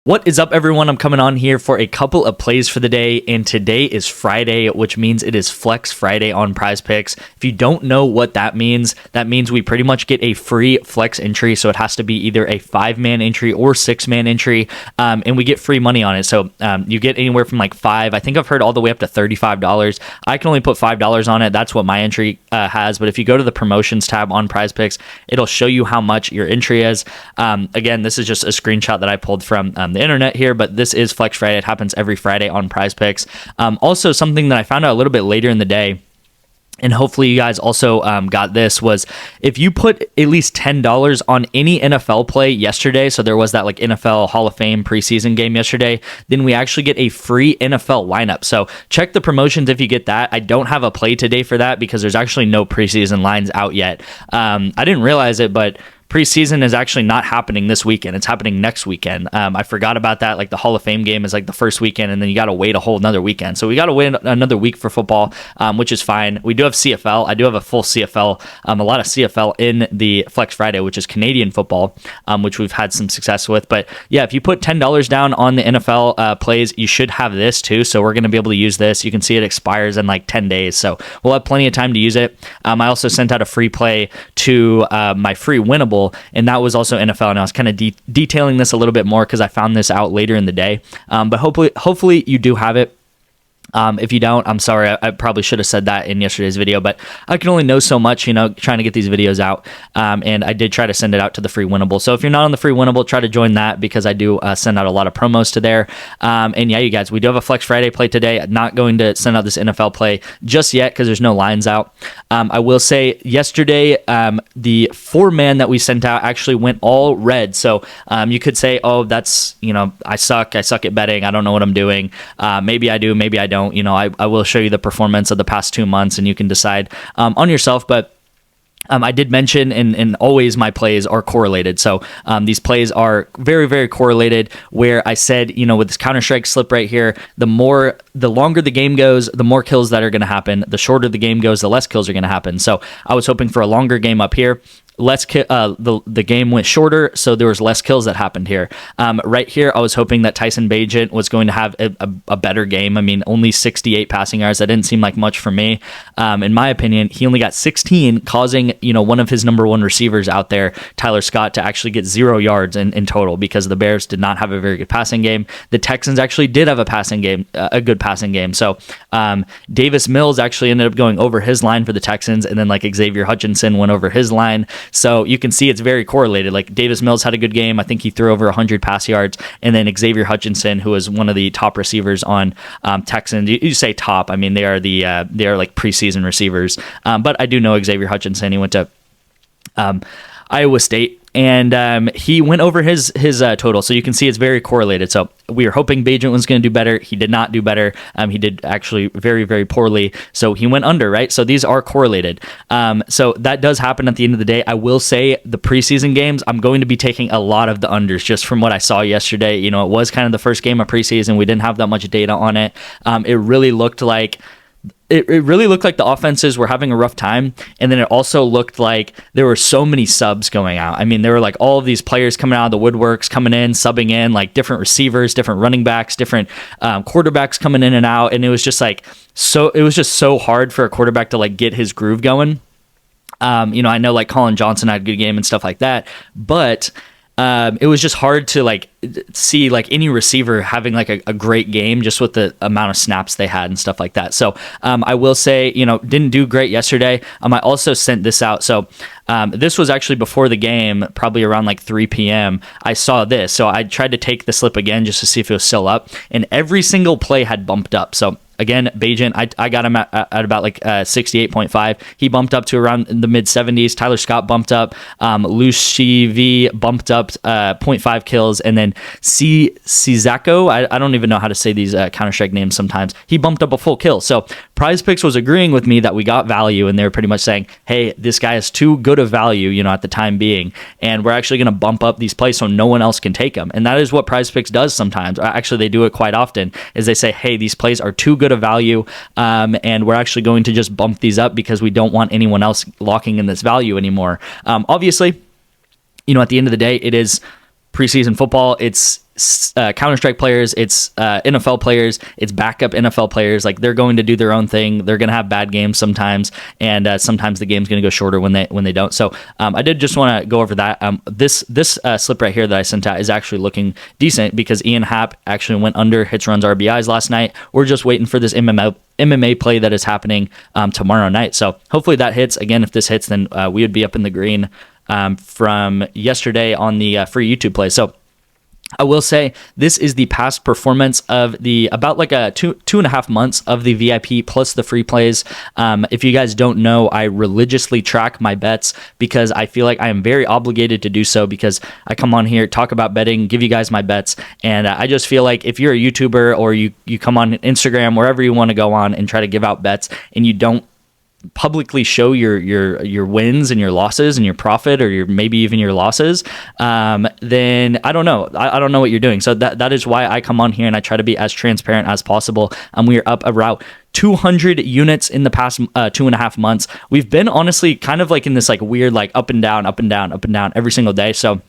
What is up, everyone? I'm coming on here for a couple of plays for the day, and today is Friday, which means it is Flex Friday on PrizePicks. If you don't know what that means we pretty much get a free Flex entry, so it has to be either a 5-man entry or 6-man entry, and we get free money on it. So you get anywhere from like $5, I think I've heard all the way up to $35. I can only put $5 on it. That's what my entry has, but if you go to the promotions tab on PrizePicks, it'll show you how much your entry is. Again, this is just a screenshot that I pulled from the internet here, but this is Flex Friday. It happens every Friday on PrizePicks. Also, something that I found out a little bit later in the day, and hopefully you guys also got this, was if you put at least $10 on any NFL play yesterday, so there was that like NFL Hall of Fame preseason game yesterday, then we actually get a free NFL lineup. So check the promotions if you get that. I don't have a play today for that because there's actually no preseason lines out yet. I didn't realize it, but preseason is actually not happening this weekend. It's happening next weekend. I forgot about that. Like the Hall of Fame game is like the first weekend, and then you got to wait a whole another weekend. So we got to wait another week for football, which is fine. We do have CFL. I do have a full CFL, a lot of CFL in the Flex Friday, which is Canadian football, which we've had some success with. But yeah, if you put $10 down on the NFL plays, you should have this too. So we're going to be able to use this. You can see it expires in like 10 days. So we'll have plenty of time to use it. I also sent out a free play to my free winnable, and that was also NFL, and I was kind of detailing this a little bit more because I found this out later in the day, but hopefully you do have it. If you don't, I'm sorry. I probably should have said that in yesterday's video, but I can only know so much, trying to get these videos out. And I did try to send it out to the free winnable. So if you're not on the free winnable, try to join that because I do send out a lot of promos to there. And yeah, you guys, we do have a Flex Friday play today. I'm not going to send out this NFL play just yet because there's no lines out. I will say yesterday, the 4-man that we sent out actually went all red. So you could say, oh, that's, I suck at betting. I don't know what I'm doing. Maybe I do, maybe I don't. I will show you the performance of the past 2 months and you can decide on yourself. But I did mention, and always my plays are correlated. So these plays are very, very correlated, where I said, with this Counter-Strike slip right here, the longer the game goes, the more kills that are going to happen. The shorter the game goes, the less kills are going to happen. So I was hoping for a longer game up here. The game went shorter, so there was less kills that happened here. Right here, I was hoping that Tyson Bagent was going to have a better game. I mean, only 68 passing yards. That didn't seem like much for me. In my opinion, he only got 16, causing one of his number one receivers out there, Tyler Scott, to actually get 0 yards in total because the Bears did not have a very good passing game. The Texans actually did have a good passing game. So Davis Mills actually ended up going over his line for the Texans, and then like Xavier Hutchinson went over his line. So you can see it's very correlated. Like Davis Mills had a good game. I think he threw over 100 pass yards. And then Xavier Hutchinson, who is one of the top receivers on Texans. You say top. I mean, they are like preseason receivers. But I do know Xavier Hutchinson. He went to Iowa State. And he went over his total. So you can see it's very correlated. So we were hoping Bagent was going to do better. He did not do better. He did actually very, very poorly. So he went under, right? So these are correlated. So that does happen at the end of the day. I will say the preseason games, I'm going to be taking a lot of the unders just from what I saw yesterday. It was kind of the first game of preseason. We didn't have that much data on it. It really looked like the offenses were having a rough time, and then it also looked like there were so many subs going out. I mean, there were like all of these players coming out of the woodworks, coming in, subbing in, like different receivers, different running backs, different quarterbacks coming in and out, and it was just so hard for a quarterback to like get his groove going. I know like Colin Johnson had a good game and stuff like that, but it was just hard to like see like any receiver having like a great game just with the amount of snaps they had and stuff like that. So I will say, didn't do great yesterday. I also sent this out. So this was actually before the game, probably around like 3 p.m. I saw this. So I tried to take the slip again just to see if it was still up, and every single play had bumped up. So again, Bagent, I got him at about like 68.5. He bumped up to around the mid 70s. Tyler Scott bumped up. Lucy V bumped up 0.5 kills. And then Cizako, I don't even know how to say these Counter-Strike names sometimes. He bumped up a full kill. So PrizePicks was agreeing with me that we got value, and they were pretty much saying, hey, this guy is too good of value, at the time being, and we're actually going to bump up these plays so no one else can take them. And that is what PrizePicks does sometimes. Actually, they do it quite often, is they say, hey, these plays are too good of value, and we're actually going to just bump these up because we don't want anyone else locking in this value anymore. Obviously, at the end of the day, it is preseason football. It's Counter-Strike players, it's NFL players, it's backup NFL players. Like, they're going to do their own thing. They're going to have bad games sometimes, and sometimes the game's going to go shorter when they don't. So I did just want to go over that. This slip right here that I sent out is actually looking decent because Ian Happ actually went under hits, runs, RBIs last night. We're just waiting for this MMA play that is happening tomorrow night. So hopefully that hits. Again, if this hits, then we would be up in the green from yesterday on the free YouTube play. So I will say this is the past performance of the about like a 2.5 months of the VIP plus the free plays. If you guys don't know, I religiously track my bets because I feel like I am very obligated to do so because I come on here, talk about betting, give you guys my bets. And I just feel like if you're a YouTuber or you come on Instagram, wherever you want to go on and try to give out bets and you don't publicly show your wins and your losses and your profit, or your maybe even your losses, then I don't know. I don't know what you're doing. So that is why I come on here and I try to be as transparent as possible. We are up around 200 units in the past 2.5 months. We've been honestly kind of like in this like weird like up and down, up and down, up and down every single day. So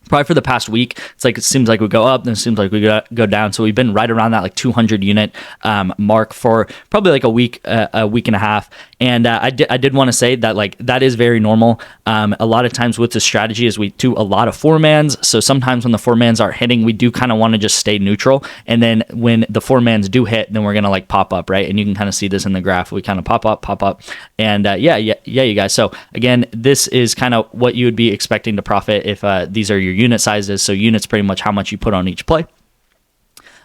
probably for the past week, it's like it seems like we go up, then it seems like we go down. So we've been right around that like 200 unit mark for probably like a week and a half. And I did want to say that like that is very normal. A lot of times with the strategy is we do a lot of four-mans. So sometimes when the four-mans aren't hitting, we do kind of want to just stay neutral. And then when the four-mans do hit, then we're going to like pop up, right? And you can kind of see this in the graph. We kind of pop up. And yeah, you guys. So again, this is kind of what you would be expecting to profit if these are your unit sizes. So units pretty much how much you put on each play.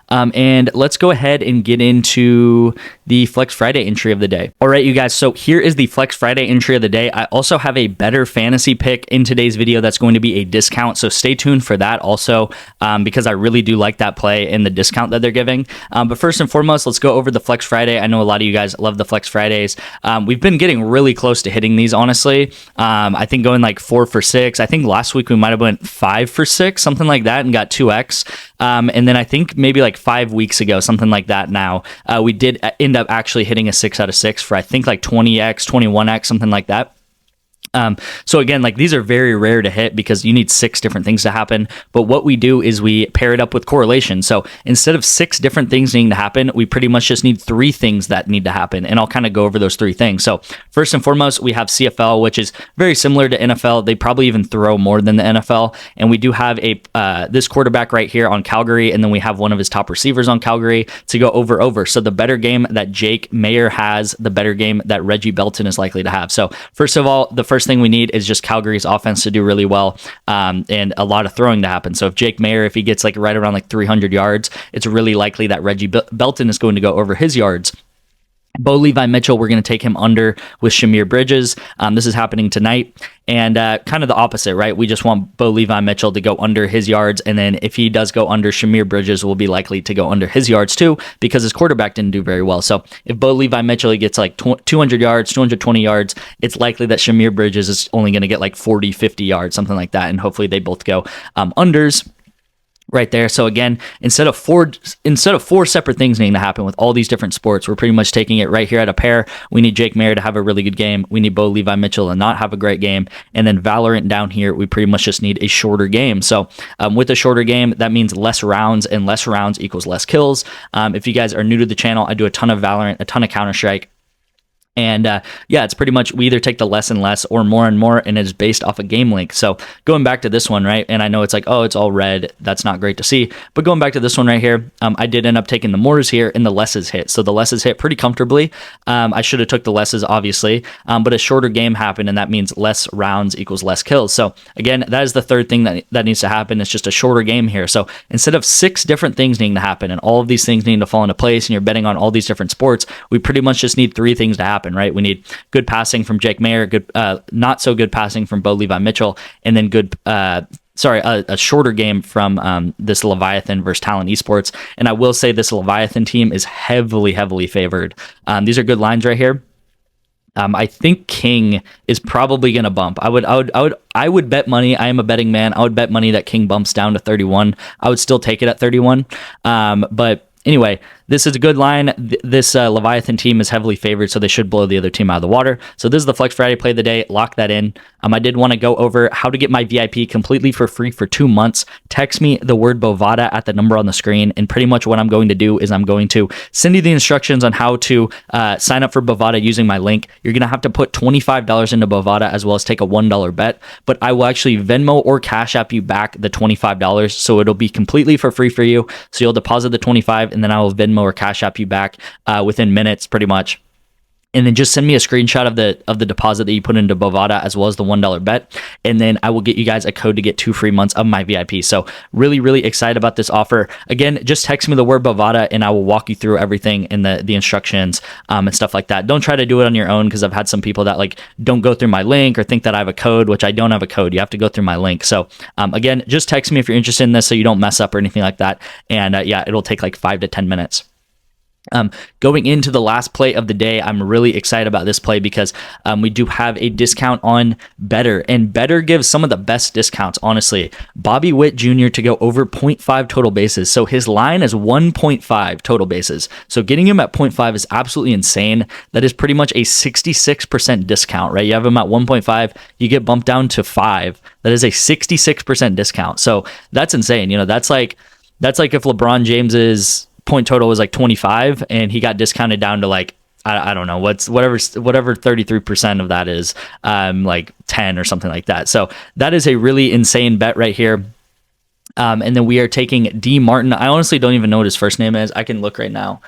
And let's go ahead and get into the Flex Friday entry of the day. All right, you guys. So here is the Flex Friday entry of the day. I also have a better fantasy pick in today's video that's going to be a discount. So stay tuned for that also, because I really do like that play and the discount that they're giving. But first and foremost, let's go over the Flex Friday. I know a lot of you guys love the Flex Fridays. We've been getting really close to hitting these, honestly. I think going like 4 for 6. I think last week we might have went 5 for 6, something like that, and got 2x. And then I think maybe like 5 weeks ago, something like that now, we did end up actually hitting a 6 out of 6 for I think like 20x, 21x, something like that. So again, like these are very rare to hit because you need 6 different things to happen. But what we do is we pair it up with correlation. So instead of 6 different things needing to happen, we pretty much just need 3 things that need to happen. And I'll kind of go over those 3 things. So first and foremost, we have CFL, which is very similar to NFL. They probably even throw more than the NFL. And we do have this quarterback right here on Calgary. And then we have one of his top receivers on Calgary to go over. So the better game that Jake Mayer has, the better game that Reggie Belton is likely to have. So first of all, the first thing we need is just Calgary's offense to do really well, and a lot of throwing to happen. So if Jake Mayer, if he gets like right around like 300 yards, it's really likely that Reggie Belton is going to go over his yards. Bo Levi Mitchell, we're going to take him under with Shamir Bridges. This is happening tonight. And kind of the opposite, right? We just want Bo Levi Mitchell to go under his yards. And then if he does go under, Shamir Bridges will be likely to go under his yards too, because his quarterback didn't do very well. So if Bo Levi Mitchell gets like 200 yards, 220 yards, it's likely that Shamir Bridges is only going to get like 40, 50 yards, something like that. And hopefully they both go unders right there. So again, instead of four separate things needing to happen with all these different sports, we're pretty much taking it right here at a pair. We need Jake Mayer to have a really good game. We need Bo Levi Mitchell to not have a great game. And then Valorant down here, we pretty much just need a shorter game. So with a shorter game, that means less rounds, and less rounds equals less kills. If you guys are new to the channel, I do a ton of Valorant, a ton of Counter-Strike. And yeah, it's pretty much we either take the less and less or more and more, and it's based off a game length. So going back to this one, right? And I know it's like, oh, it's all red. That's not great to see. But going back to this one right here, I did end up taking the mores here, and the lesses hit. So the lesses hit pretty comfortably. I should have took the lesses, obviously, but a shorter game happened, and that means less rounds equals less kills. So again, that is the third thing that needs to happen. It's just a shorter game here. So instead of 6 different things needing to happen, and all of these things needing to fall into place, and you're betting on all these different sports, we pretty much just need 3 things to happen. Right? We need good passing from Jake Mayer, good, not so good passing from Bo Levi Mitchell, and then good, a shorter game from this Leviathan versus Talent eSports. And I will say this Leviathan team is heavily favored. These are good lines right here. I think King is probably going to bump. I would bet money. I am a betting man. I would bet money that King bumps down to 31. I would still take it at 31. But anyway, this is a good line. This Leviathan team is heavily favored, so they should blow the other team out of the water. So this is the Flex Friday play of the day. Lock that in. I did want to go over how to get my VIP completely for free for 2 months. Text me the word Bovada at the number on the screen, and pretty much what I'm going to do is I'm going to send you the instructions on how to sign up for Bovada using my link. You're going to have to put $25 into Bovada as well as take a $1 bet, but I will actually Venmo or Cash App you back the $25, so it'll be completely for free for you. So you'll deposit the 25, and then I will Venmo or Cash App you back within minutes, pretty much. And then just send me a screenshot of the deposit that you put into Bovada as well as the $1 bet. And then I will get you guys a code to get 2 free months of my VIP. So really, really excited about this offer. Again, just text me the word Bovada and I will walk you through everything in the instructions and stuff like that. Don't try to do it on your own, because I've had some people that like don't go through my link or think that I have a code, which I don't have a code. You have to go through my link. So again, just text me if you're interested in this so you don't mess up or anything like that. And yeah, it'll take like 5 to 10 minutes. Going into the last play of the day, I'm really excited about this play because we do have a discount on Better, and Better gives some of the best discounts, honestly. Bobby Witt Jr. to go over 0.5 total bases. So his line is 1.5 total bases. So getting him at 0.5 is absolutely insane. That is pretty much a 66% discount, right? You have him at 1.5, you get bumped down to 5. That is a 66% discount. So that's insane. You know, that's like if LeBron James's point total was like 25 and he got discounted down to like I don't know whatever 33% of that is, like 10 or something like that. So that is a really insane bet right here. And then we are taking D Martin. I honestly don't even know what his first name is. I can look right now.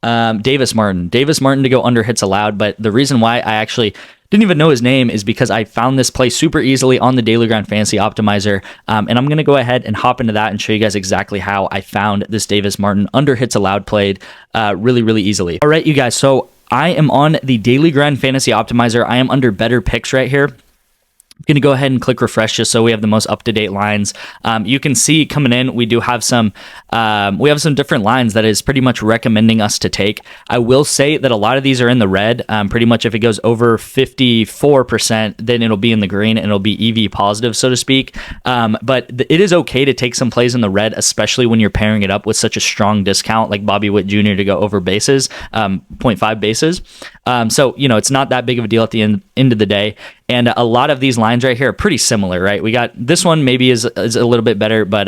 Davis Martin to go under hits allowed. But the reason why I actually didn't even know his name is because I found this play super easily on the Daily Grind Fantasy Optimizer. And I'm going to go ahead and hop into that and show you guys exactly how I found this Davis Martin under hits allowed played really, really easily. All right, you guys. So I am on the Daily Grind Fantasy Optimizer. I am under Better Picks right here. I'm going to go ahead and click refresh just so we have the most up-to-date lines. You can see coming in, we do have some different lines that is pretty much recommending us to take. I will say that a lot of these are in the red. Pretty much if it goes over 54%, then it'll be in the green and it'll be EV positive, so to speak. But it is okay to take some plays in the red, especially when you're pairing it up with such a strong discount like Bobby Witt Jr. to go over bases, 0.5 bases. So, you know, it's not that big of a deal at the end of the day. And a lot of these lines right here are pretty similar, right? We got this one maybe is a little bit better, but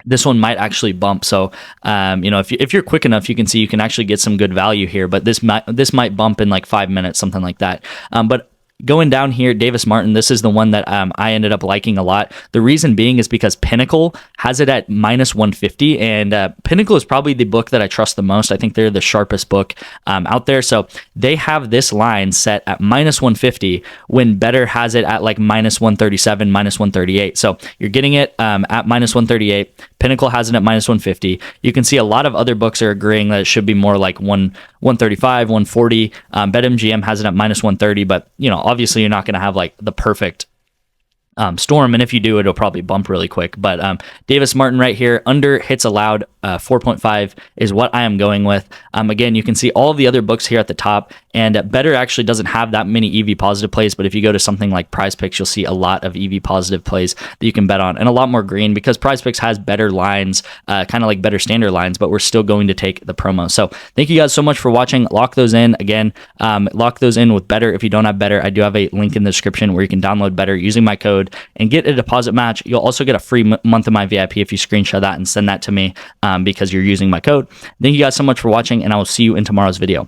this one might actually bump. So, you know, if you're quick enough, you can see you can actually get some good value here, but this might bump in like 5 minutes, something like that. But going down here, Davis Martin, this is the one that I ended up liking a lot. The reason being is because Pinnacle has it at minus 150, and Pinnacle is probably the book that I trust the most. I think they're the sharpest book out there. So they have this line set at minus 150 when Better has it at like minus 137, minus 138. So you're getting it at minus 138. Pinnacle has it at minus 150. You can see a lot of other books are agreeing that it should be more like 135, 140. BetMGM has it at minus 130, but you know, obviously you're not going to have like the perfect storm, and if you do, it'll probably bump really quick. But Davis Martin right here, under hits allowed, 4.5 is what I am going with. Again, you can see all of the other books here at the top, and Better actually doesn't have that many EV positive plays, but if you go to something like PrizePicks, you'll see a lot of EV positive plays that you can bet on, and a lot more green because PrizePicks has better lines, kind of like better standard lines, but we're still going to take the promo. So thank you guys so much for watching. Lock those in. Again, lock those in with Better. If you don't have Better, I do have a link in the description where you can download Better using my code and get a deposit match. You'll also get a free month of my VIP if you screenshot that and send that to me because you're using my code. Thank you guys so much for watching, and I will see you in tomorrow's video.